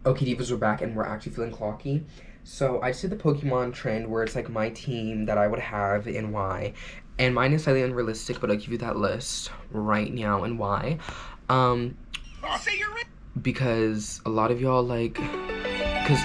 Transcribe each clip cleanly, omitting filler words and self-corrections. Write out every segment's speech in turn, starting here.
Okay, Divas, we're back and we're actually feeling clocky. So I just did the Pokemon trend where it's like my team that I would have and why. And mine is slightly unrealistic, but I'll give you that list right now and why. Um, because a lot of y'all because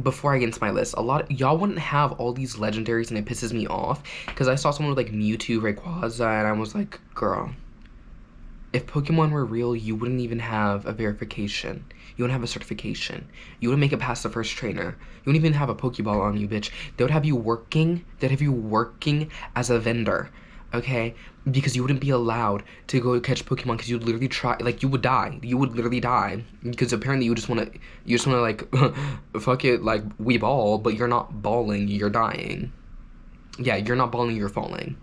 before I get into my list, a lot of y'all wouldn't have all these legendaries and it pisses me off. Because I saw someone with like Mewtwo, Rayquaza, and I was like, girl, if Pokemon were real, you wouldn't even have a verification. You wouldn't have a certification. You wouldn't make it past the first trainer. You wouldn't even have a Pokeball on you, bitch. They would have you working. They'd have you working as a vendor, okay? Because you wouldn't be allowed to go catch Pokemon because you'd literally try, like, you would die. You would literally die because apparently you just wanna like, fuck it, like, we ball, but you're not balling. You're dying. Yeah, you're not balling. You're falling.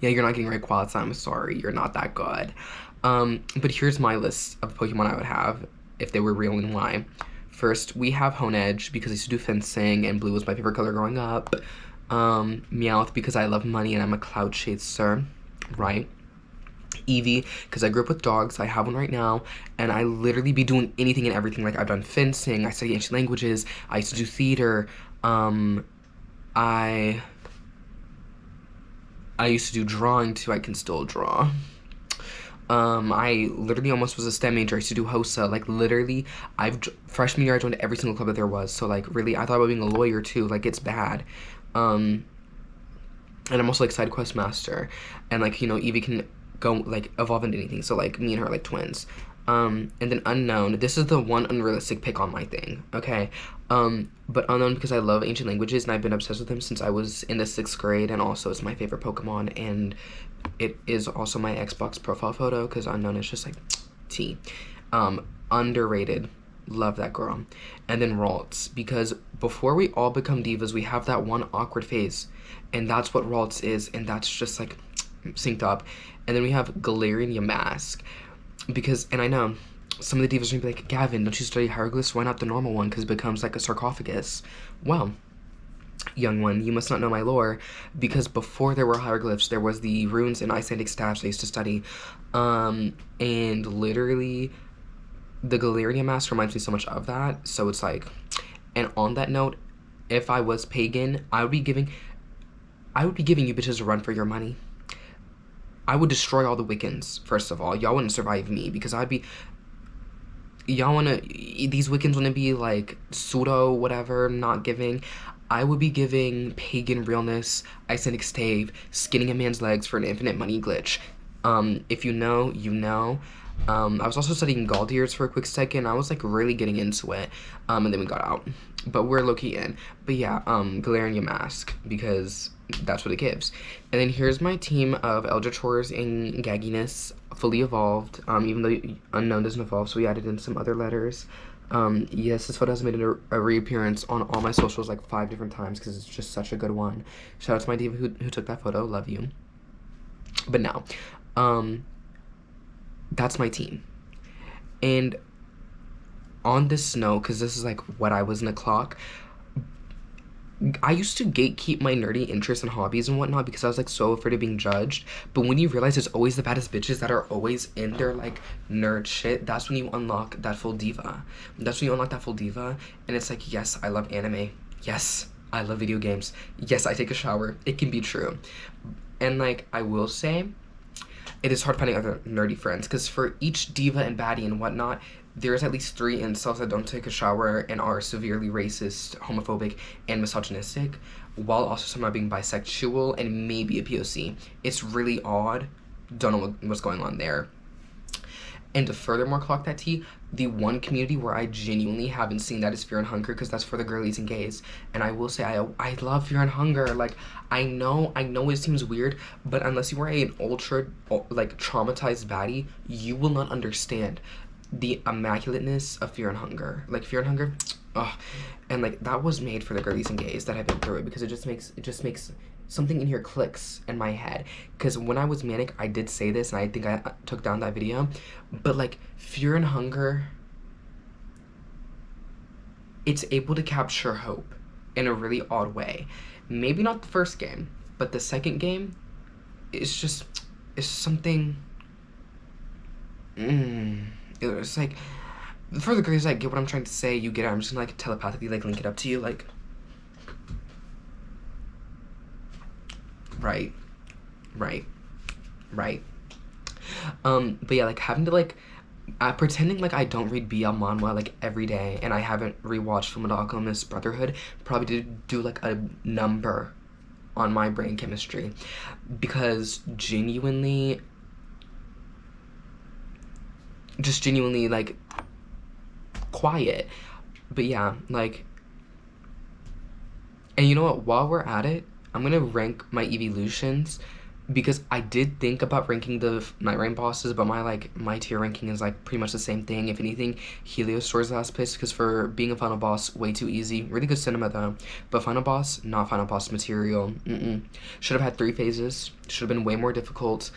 Yeah, you're not getting Rayquaza, I'm sorry, you're not that good. But here's my list of Pokemon I would have if they were real and why. First, we have Honedge because I used to do fencing and blue was my favorite color growing up. Meowth because I love money and I'm a cloud chaser, right? Eevee because I grew up with dogs, I have one right now, and I literally be doing anything and everything. Like, I've done fencing, I study ancient languages, I used to do theater, I used to do drawing too. I can still draw. I literally almost was a STEM major. I used to do HOSA. Like, literally, freshman year I joined every single club that there was. So, like, really, I thought about being a lawyer too. Like, it's bad. And I'm also like side quest master. And like, you know, Evie can go like evolve into anything. So like me and her are like twins. And then unknown. This is the one unrealistic pick on my thing. Okay. But unknown because I love ancient languages and I've been obsessed with him since I was in the 6th grade, and also it's my favorite Pokemon, and it is also my Xbox profile photo because unknown is just like T. Underrated. Love that girl. And then Ralts, because before we all become divas, we have that one awkward phase, and that's what Ralts is, and that's just like synced up. And then we have Galarian Yamask, because, and I know some of the divas are gonna be like, Gavin, don't you study hieroglyphs? Why not the normal one? Because it becomes like a sarcophagus. Well, young one, you must not know my lore, because before there were hieroglyphs, there was the runes and Icelandic staffs I used to study. And literally, the Galarian mask reminds me so much of that. So it's like, and on that note, if I was pagan, I would be giving you bitches a run for your money. I would destroy all the Wiccans, first of all. Y'all wouldn't survive me, because these Wiccans wouldn't be like pseudo whatever, not giving. I would be giving pagan realness, Icelandic stave, skinning a man's legs for an infinite money glitch. If you know, you know. I was also studying Galdiers for a quick second. I was like really getting into it, and then we got out, but we're low-key in. But yeah, Galarian Mask, because that's what it gives. And then here's my team of Eldritors and Gagginess, fully evolved, even though Unknown doesn't evolve, so we added in some other letters. Yes, this photo has made a reappearance on all my socials like 5 different times because it's just such a good one. Shout out to my diva who took that photo, love you. But now, that's my team. And on this note, because this is like what I was in a clock, I used to gatekeep my nerdy interests and hobbies and whatnot because I was like so afraid of being judged. But when you realize it's always the baddest bitches that are always in their like nerd shit, that's when you unlock that full diva. That's when you unlock that full diva, and it's like, yes, I love anime. Yes, I love video games. Yes, I take a shower. It can be true. And like, I will say, it is hard finding other nerdy friends, because for each diva and baddie and whatnot, there's at least 3 incels that don't take a shower and are severely racist, homophobic, and misogynistic, while also somehow being bisexual and maybe a POC. It's really odd. Don't know what's going on there. And to furthermore clock that tea, the one community where I genuinely haven't seen that is Fear and Hunger, because that's for the girlies and gays. And I will say, I love Fear and Hunger. Like, I know it seems weird, but unless you are an ultra, like, traumatized baddie, you will not understand the immaculateness of Fear and Hunger. Like, Fear and Hunger, ugh. And, like, that was made for the girlies and gays that have been through it, because it just makes something in here clicks in my head. Because when I was manic, I did say this, and I think I took down that video, but like, Fear and Hunger, it's able to capture hope in a really odd way. Maybe not the first game, but the second game is something, it was like, for the girls that get what I'm trying to say, you get it. I'm just gonna like telepathically like link it up to you, like. Right. Right. Right. But yeah, like having to like pretending like I don't read BL manhwa like every day, and I haven't rewatched Fullmetal Alchemist Brotherhood probably did do like a number on my brain chemistry, because genuinely like quiet. But yeah, like, and you know what, while we're at it, I'm gonna rank my eeveelutions, because I did think about ranking the Night Rain bosses, but my tier ranking is like pretty much the same thing. If anything, Helios Store's last place, because for being a final boss, way too easy. Really good cinema though, but final boss, not final boss material. Should have had 3 phases. Should have been way more difficult.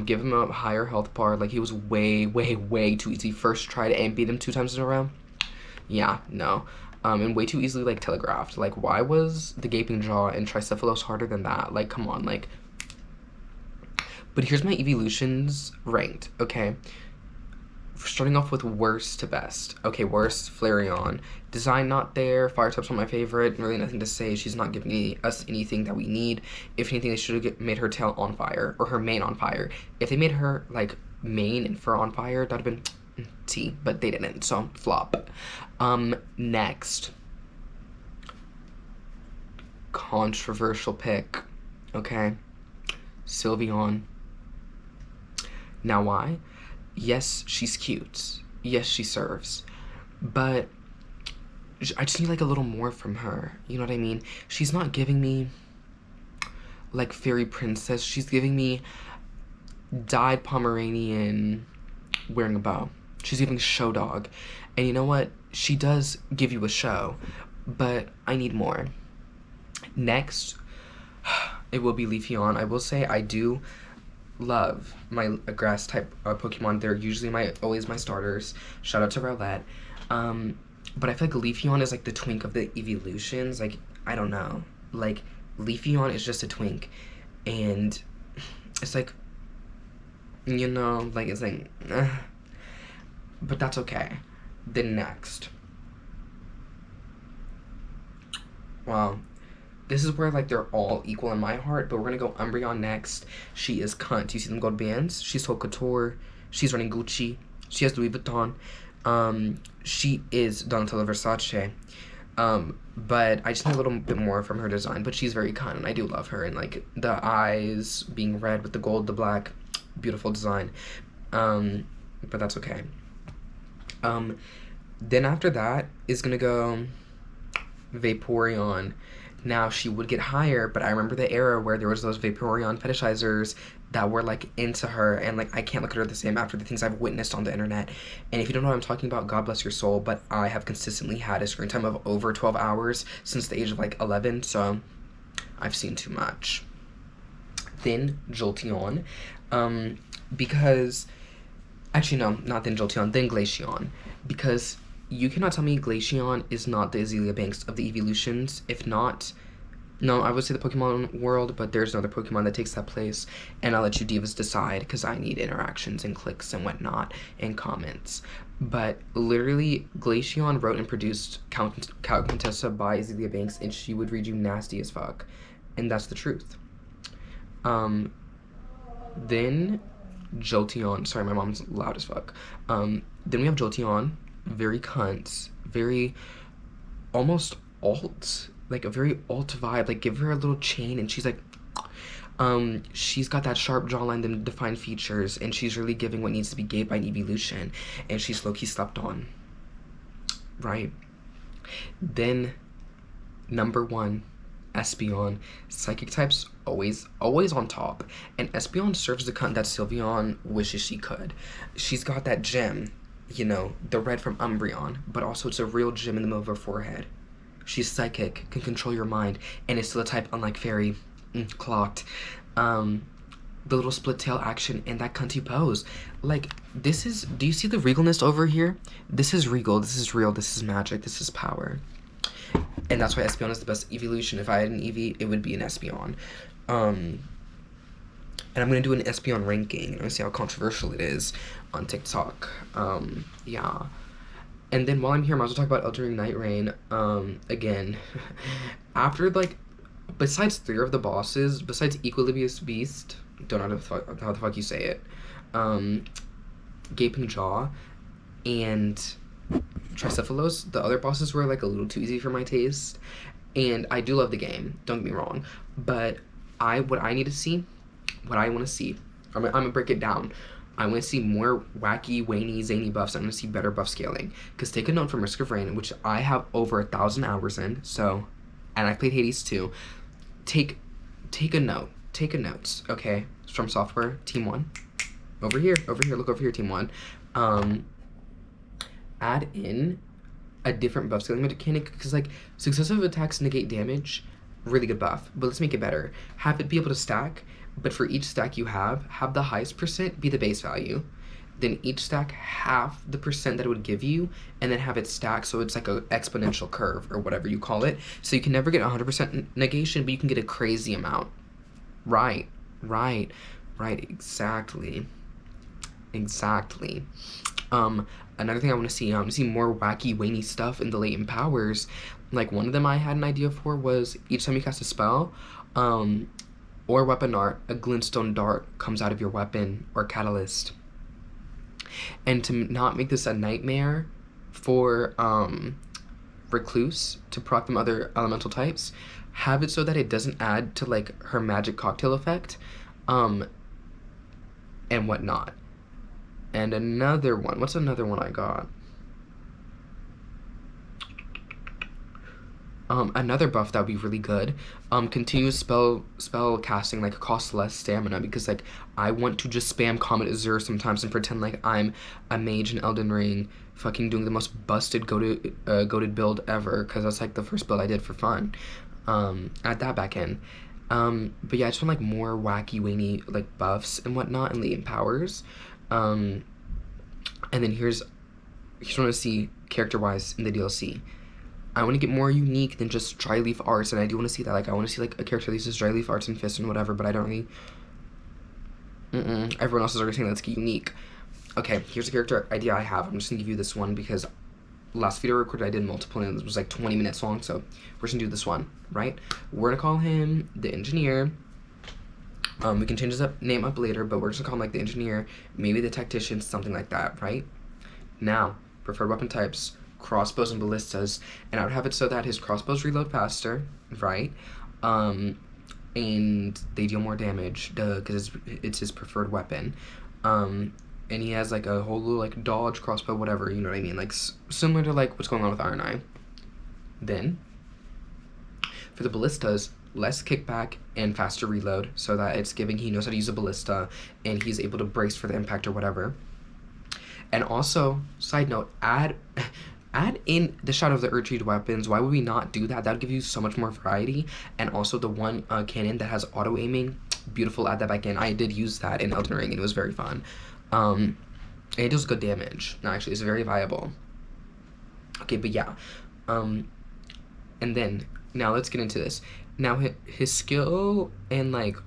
Give him a higher health bar. Like, he was way too easy. First tried and beat him 2 times in a row. Yeah, no. And way too easily like telegraphed. Like, why was the Gaping Jaw and Tricephalos harder than that? Like, come on, like. But here's my eeveelutions ranked, okay? Starting off with worst to best. Okay, worst, Flareon. Design not there. Fire type's not my favorite. Really nothing to say. She's not giving us anything that we need. If anything, they should have made her tail on fire, or her mane on fire. If they made her like mane and fur on fire, that'd have been T, but they didn't, so flop. Next. Controversial pick, okay? Sylveon. Now why? Yes, she's cute. Yes, she serves. But I just need like a little more from her. You know what I mean? She's not giving me like fairy princess. She's giving me dyed Pomeranian wearing a bow. She's giving show dog. And you know what? She does give you a show, but I need more. Next, it will be Leafeon. I will say I do love my grass type Pokemon. They're usually always my starters. Shout out to Rowlett. But I feel like Leafeon is like the twink of the eeveelutions. Like, I don't know. Like, Leafeon is just a twink. And it's like, you know, like, it's like, but that's okay. Then next. Wow. This is where, like, they're all equal in my heart, but we're gonna go Umbreon next. She is cunt. You see them gold bands? She's Haute Couture. She's running Gucci. She has Louis Vuitton. She is Donatella Versace. But I just need a little bit more from her design, but she's very cunt, and I do love her. And, like, the eyes being red with the gold, the black, beautiful design. But that's okay. Then after that is gonna go Vaporeon. Now, she would get higher, but I remember the era where there was those Vaporeon fetishizers that were, like, into her, and, like, I can't look at her the same after the things I've witnessed on the internet. And if you don't know what I'm talking about, God bless your soul, but I have consistently had a screen time of over 12 hours since the age of, like, 11, so I've seen too much. Then Jolteon, because, actually, no, not then Jolteon, then Glaceon, because you cannot tell me Glaceon is not the Azalea Banks of the eeveelutions. If not, no, I would say the Pokemon world, but there's another Pokemon that takes that place, and I'll let you divas decide, because I need interactions and clicks and whatnot, and comments. But literally, Glaceon wrote and produced Count Contessa by Azalea Banks, and she would read you nasty as fuck, and that's the truth. Then Jolteon, sorry, my mom's loud as fuck. Then we have Jolteon, very cunt, very almost alt, like a very alt vibe. Like, give her a little chain and she's like, she's got that sharp jawline, them defined features, and she's really giving what needs to be gave by an eeveelution, and she's low-key slept on, right? Then number 1, Espeon. Psychic types always on top, and Espeon serves the cunt that Sylveon wishes she could. She's got that gem, you know, the red from Umbreon, but also it's a real gem in the middle of her forehead. She's psychic, can control your mind, and is still a type unlike Fairy. Clocked. The little split tail action and that cunty pose. Like, this is, do you see the regalness over here? This is regal, this is real, this is magic, this is power. And that's why Espeon is the best eeveelution. If I had an Eevee, it would be an Espeon. And I'm gonna do an Espeon ranking. I'm gonna see how controversial it is on TikTok. Yeah. And then while I'm here, I might as well talk about Elden Ring Night Rain. Again, after like, besides 3 of the bosses, besides Equilibrious Beast, don't know how the fuck you say it, Gaping Jaw, and Tricephalos, the other bosses were like a little too easy for my taste. And I do love the game, don't get me wrong, but what I need to see, what I want to see, I'm gonna break it down. I want to see more wacky, wany, zany buffs. I want to see better buff scaling. Because take a note from Risk of Rain, which I have over 1,000 hours in. So, and I've played Hades too. Take a note. Take a note. Okay, it's from Software Team 1. Over here. Look over here, Team 1. Add in a different buff scaling mechanic, because like successive attacks negate damage. Really good buff, but let's make it better. Have it be able to stack. But for each stack you have the highest percent be the base value. Then each stack half the percent that it would give you, and then have it stack so it's like an exponential curve or whatever you call it. So you can never get 100% negation, but you can get a crazy amount. Right, exactly. Another thing I want to see more wacky, wany stuff in the latent powers. Like one of them I had an idea for was each time you cast a spell, or weapon art, a glintstone dart comes out of your weapon or catalyst. And to not make this a nightmare for Recluse to proc them other elemental types, have it so that it doesn't add to like her magic cocktail effect, and whatnot. And another one, what's another one I got? Another buff that would be really good, continuous spell casting, like, costs less stamina, because, like, I want to just spam Comet Azure sometimes and pretend like I'm a mage in Elden Ring, fucking doing the most busted goated build ever, because that's, like, the first build I did for fun. Add that back in. But yeah, I just want, like, more wacky, wany, like, buffs and whatnot, and latent powers. And then here's what I want to see character-wise in the DLC. I want to get more unique than just dry leaf arts, and I do want to see that. Like, I want to see, like, a character that uses dry leaf arts and fists and whatever, but I don't really... Everyone else is already saying that's unique. Okay, here's a character idea I have. I'm just going to give you this one, because last video I recorded I did multiple, and it was, like, 20 minutes long, so we're just going to do this one, right? We're going to call him the Engineer. We can change his name up later, but we're just going to call him, like, the Engineer, maybe the Tactician, something like that, right? Now, preferred weapon types... crossbows and ballistas, and I would have it so that his crossbows reload faster, right? And they deal more damage, because it's his preferred weapon. And he has like a whole little like dodge crossbow, whatever, you know what I mean? Like similar to like what's going on with Iron Eye. Then for the ballistas, less kickback and faster reload, so that it's giving he knows how to use a ballista and he's able to brace for the impact or whatever. And also, side note, add in the Shadow of the Earth weapons. Why would we not do that? That would give you so much more variety. And also the one cannon that has auto aiming, beautiful, add that back in. I did use that in Elden Ring and it was very fun. And it does good damage. No, actually, it's very viable. Okay, but yeah. And then, now let's get into this. Now, his skill and, like,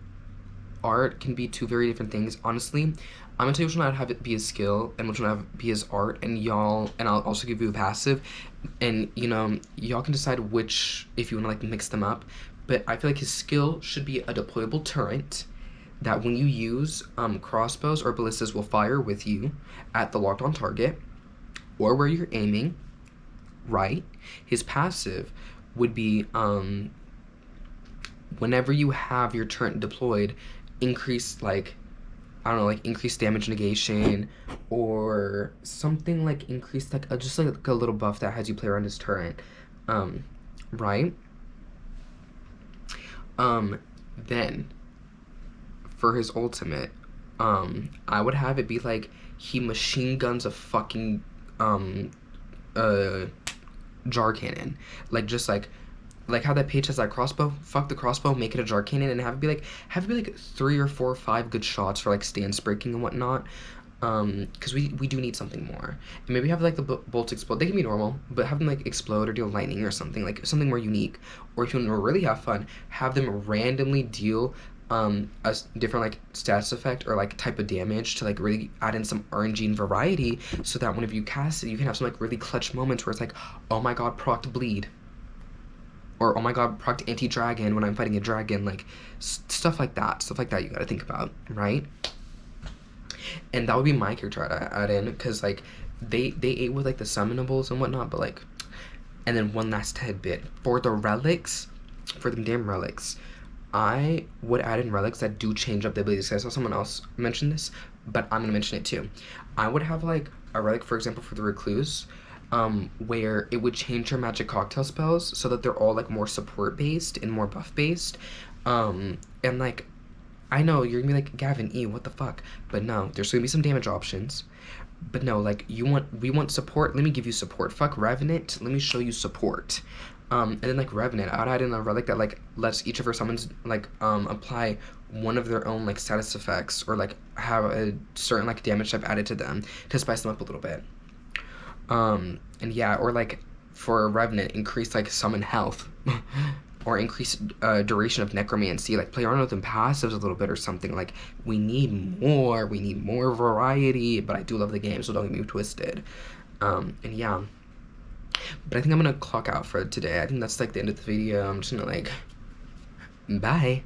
art can be two very different things. Honestly, I'm gonna tell you which one I'd have it be his skill and which one I'd have be his art, and I'll also give you a passive, and you know, y'all can decide which, if you wanna like mix them up. But I feel like his skill should be a deployable turret that when you use crossbows or ballistas will fire with you at the locked on target or where you're aiming, right? His passive would be whenever you have your turret deployed, increase like, I don't know, like increased damage negation or something, like increased like just like a little buff that has you play around his turret, right? Then for his ultimate, I would have it be like he machine guns a fucking jar cannon, like just like how that page has that crossbow, fuck the crossbow, make it a jar cannon, and have it be like 3 or 4 or 5 good shots for like stance breaking and whatnot, because we do need something more. And maybe have like the bolts explode. They can be normal, but have them like explode or deal lightning or something, like something more unique. Or if you want to really have fun, have them randomly deal different like status effect or like type of damage to like really add in some RNG and variety, so that whenever you cast it, you can have some like really clutch moments where it's like, oh my god, proc bleed, or oh my god, proc anti-dragon when I'm fighting a dragon, like stuff like that. Stuff like that you gotta think about, right? And that would be my character I'd add in, because like they ate with like the summonables and whatnot, but like, and then one last tidbit for the relics, for the damn relics, I would add in relics that do change up the abilities. I saw someone else mention this, but I'm gonna mention it too. I would have like a relic, for example, for the recluse, where it would change your magic cocktail spells so that they're all like more support based and more buff based, and like, I know you're gonna be like, Gavin, what the fuck? But no, there's gonna be some damage options. But no, like, we want support. Let me give you support. Fuck Revenant. Let me show you support. And then like Revenant, I would add in a relic that like lets each of her summons like apply one of their own like status effects, or like have a certain like damage type added to them to spice them up a little bit. And yeah, or like for Revenant, increase like summon health. Or increase duration of necromancy, like play around with them passives a little bit or something. Like, we need more variety, but I do love the game, so don't get me twisted. And yeah, but I think I'm gonna clock out for today. I think that's like the end of the video. I'm just gonna like, bye.